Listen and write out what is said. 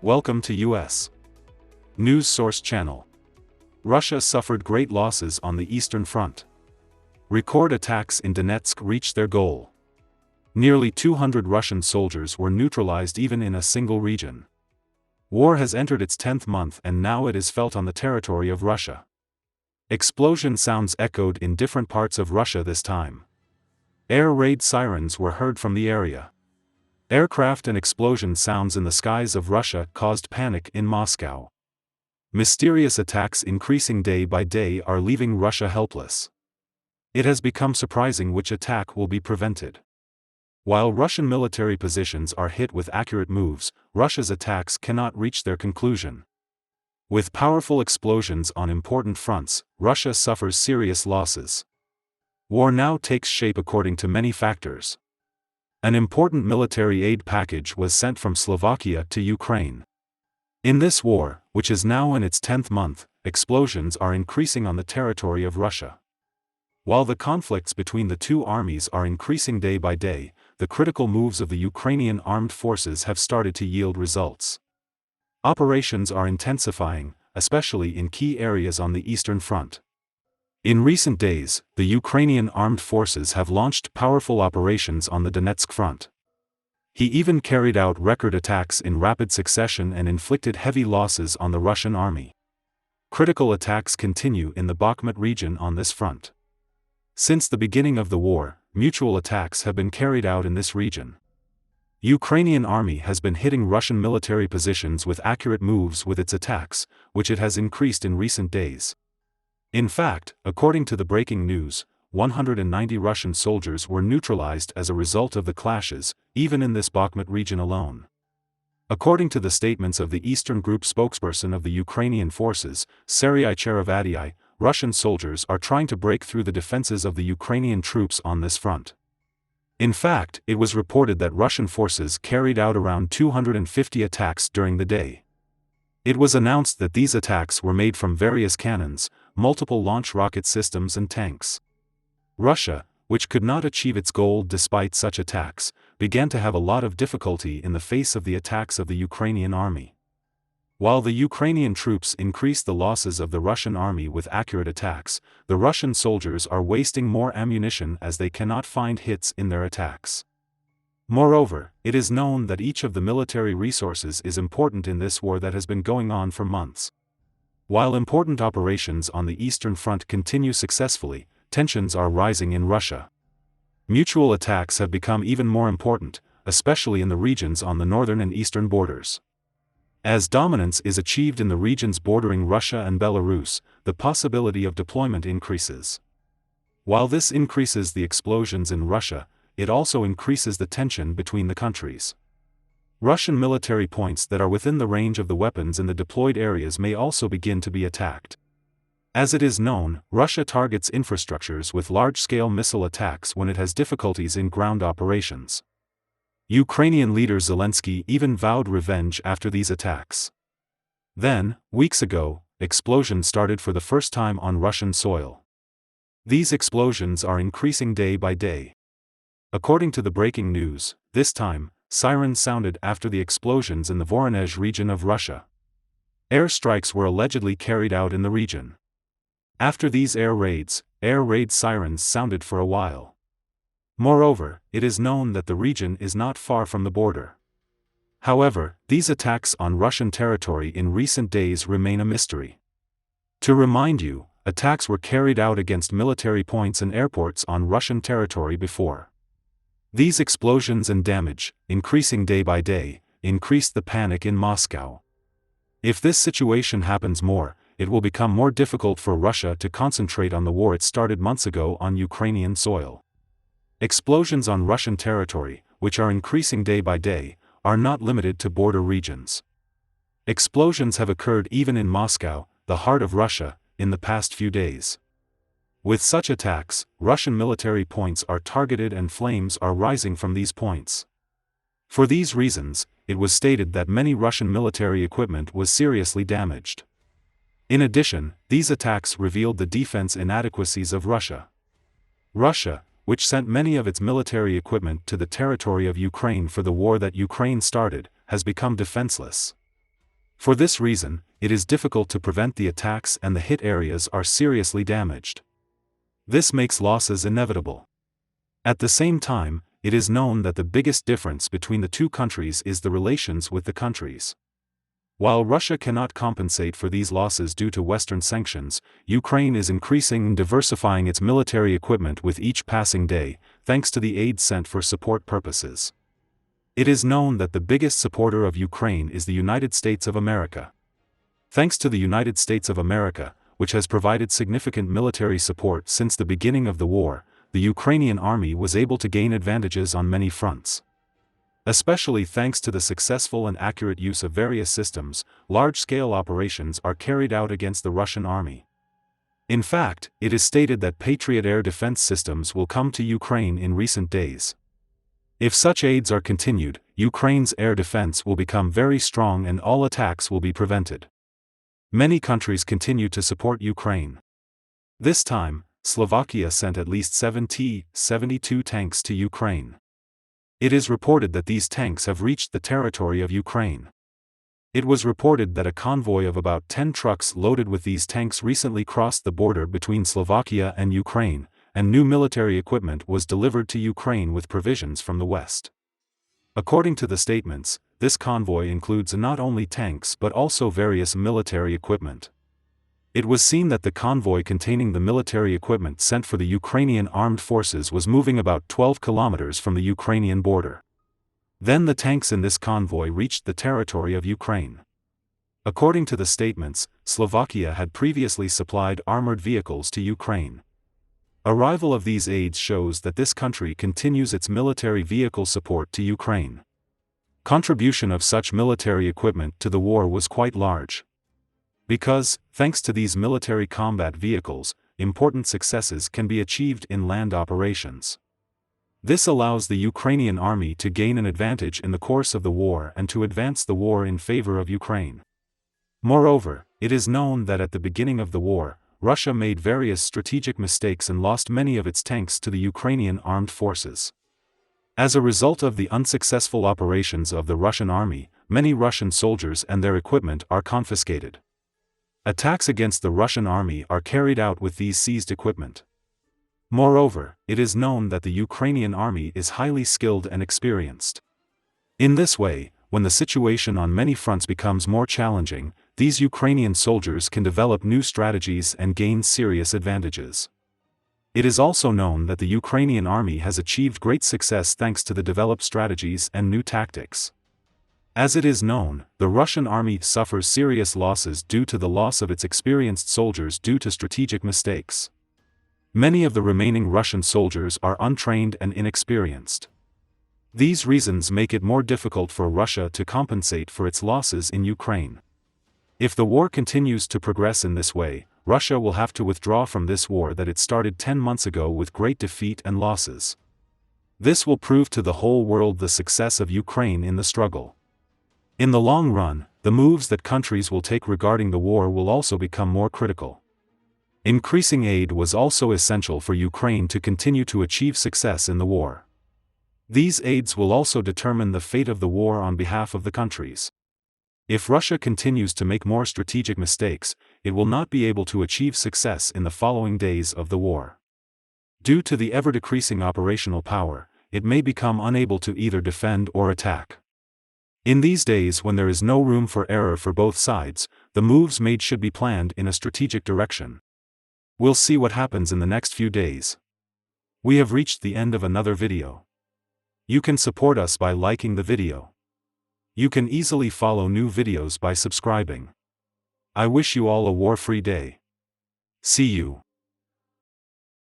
Welcome to U.S. News Source Channel. Russia suffered great losses on the Eastern Front. Record attacks in Donetsk reached their goal. Nearly 200 Russian soldiers were neutralized even in a single region. War has entered its 10th month and now it is felt on the territory of Russia. Explosion sounds echoed in different parts of Russia this time. Air raid sirens were heard from the area. Aircraft and explosion sounds in the skies of Russia caused panic in Moscow. Mysterious attacks increasing day by day are leaving Russia helpless. It has become surprising which attack will be prevented. While Russian military positions are hit with accurate moves, Russia's attacks cannot reach their conclusion. With powerful explosions on important fronts, Russia suffers serious losses. War now takes shape according to many factors. An important military aid package was sent from Slovakia to Ukraine. In this war, which is now in its 10th month, explosions are increasing on the territory of Russia. While the conflicts between the two armies are increasing day by day, the critical moves of the Ukrainian armed forces have started to yield results. Operations are intensifying, especially in key areas on the Eastern Front. In recent days, the Ukrainian armed forces have launched powerful operations on the Donetsk front. He even carried out record attacks in rapid succession and inflicted heavy losses on the Russian army. Critical attacks continue in the Bakhmut region on this front. Since the beginning of the war, mutual attacks have been carried out in this region. Ukrainian army has been hitting Russian military positions with accurate moves with its attacks, which it has increased in recent days. In fact, according to the breaking news, 190 Russian soldiers were neutralized as a result of the clashes, even in this Bakhmut region alone. According to the statements of the Eastern Group spokesperson of the Ukrainian forces, Serhiy Cherevadii, Russian soldiers are trying to break through the defenses of the Ukrainian troops on this front. In fact, it was reported that Russian forces carried out around 250 attacks during the day. It was announced that these attacks were made from various cannons, multiple launch rocket systems and tanks. Russia, which could not achieve its goal despite such attacks, began to have a lot of difficulty in the face of the attacks of the Ukrainian army. While the Ukrainian troops increased the losses of the Russian army with accurate attacks, the Russian soldiers are wasting more ammunition as they cannot find hits in their attacks. Moreover, it is known that each of the military resources is important in this war that has been going on for months. While important operations on the Eastern Front continue successfully, tensions are rising in Russia. Mutual attacks have become even more important, especially in the regions on the northern and eastern borders. As dominance is achieved in the regions bordering Russia and Belarus, the possibility of deployment increases. While this increases the explosions in Russia, it also increases the tension between the countries. Russian military points that are within the range of the weapons in the deployed areas may also begin to be attacked. As it is known, Russia targets infrastructures with large-scale missile attacks when it has difficulties in ground operations. Ukrainian leader Zelensky even vowed revenge after these attacks. Then, weeks ago, explosions started for the first time on Russian soil. These explosions are increasing day by day. According to the breaking news, this time, sirens sounded after the explosions in the Voronezh region of Russia. Airstrikes were allegedly carried out in the region. After these air raid sirens sounded for a while. Moreover, it is known that the region is not far from the border. However, these attacks on Russian territory in recent days remain a mystery. To remind you, attacks were carried out against military points and airports on Russian territory before. These explosions and damage, increasing day by day, increased the panic in Moscow. If this situation happens more, it will become more difficult for Russia to concentrate on the war it started months ago on Ukrainian soil. Explosions on Russian territory, which are increasing day by day, are not limited to border regions. Explosions have occurred even in Moscow, the heart of Russia, in the past few days. With such attacks, Russian military points are targeted and flames are rising from these points. For these reasons, it was stated that many Russian military equipment was seriously damaged. In addition, these attacks revealed the defense inadequacies of Russia. Russia, which sent many of its military equipment to the territory of Ukraine for the war that Ukraine started, has become defenseless. For this reason, it is difficult to prevent the attacks and the hit areas are seriously damaged. This makes losses inevitable. At the same time, it is known that the biggest difference between the two countries is the relations with the countries. While Russia cannot compensate for these losses due to Western sanctions, Ukraine is increasing and diversifying its military equipment with each passing day, thanks to the aid sent for support purposes. It is known that the biggest supporter of Ukraine is the United States of America. Thanks to the United States of America, which has provided significant military support since the beginning of the war, the Ukrainian army was able to gain advantages on many fronts. Especially thanks to the successful and accurate use of various systems, large-scale operations are carried out against the Russian army. In fact, it is stated that Patriot air defense systems will come to Ukraine in recent days. If such aids are continued, Ukraine's air defense will become very strong and all attacks will be prevented. Many countries continue to support Ukraine. This time, Slovakia sent at least 7 T-72 tanks to Ukraine. It is reported that these tanks have reached the territory of Ukraine. It was reported that a convoy of about 10 trucks loaded with these tanks recently crossed the border between Slovakia and Ukraine, and new military equipment was delivered to Ukraine with provisions from the West. According to the statements, this convoy includes not only tanks but also various military equipment. It was seen that the convoy containing the military equipment sent for the Ukrainian armed forces was moving about 12 kilometers from the Ukrainian border. Then the tanks in this convoy reached the territory of Ukraine. According to the statements, Slovakia had previously supplied armored vehicles to Ukraine. Arrival of these aids shows that this country continues its military vehicle support to Ukraine. Contribution of such military equipment to the war was quite large. Because, thanks to these military combat vehicles, important successes can be achieved in land operations. This allows the Ukrainian army to gain an advantage in the course of the war and to advance the war in favor of Ukraine. Moreover, it is known that at the beginning of the war, Russia made various strategic mistakes and lost many of its tanks to the Ukrainian armed forces. As a result of the unsuccessful operations of the Russian army, many Russian soldiers and their equipment are confiscated. Attacks against the Russian army are carried out with these seized equipment. Moreover, it is known that the Ukrainian army is highly skilled and experienced. In this way, when the situation on many fronts becomes more challenging, these Ukrainian soldiers can develop new strategies and gain serious advantages. It is also known that the Ukrainian army has achieved great success thanks to the developed strategies and new tactics. As it is known, the Russian army suffers serious losses due to the loss of its experienced soldiers due to strategic mistakes. Many of the remaining Russian soldiers are untrained and inexperienced. These reasons make it more difficult for Russia to compensate for its losses in Ukraine. If the war continues to progress in this way, Russia will have to withdraw from this war that it started 10 months ago with great defeat and losses. This will prove to the whole world the success of Ukraine in the struggle. In the long run, the moves that countries will take regarding the war will also become more critical. Increasing aid was also essential for Ukraine to continue to achieve success in the war. These aids will also determine the fate of the war on behalf of the countries. If Russia continues to make more strategic mistakes, it will not be able to achieve success in the following days of the war. Due to the ever-decreasing operational power, it may become unable to either defend or attack. In these days when there is no room for error for both sides, the moves made should be planned in a strategic direction. We'll see what happens in the next few days. We have reached the end of another video. You can support us by liking the video. You can easily follow new videos by subscribing. I wish you all a war-free day. See you.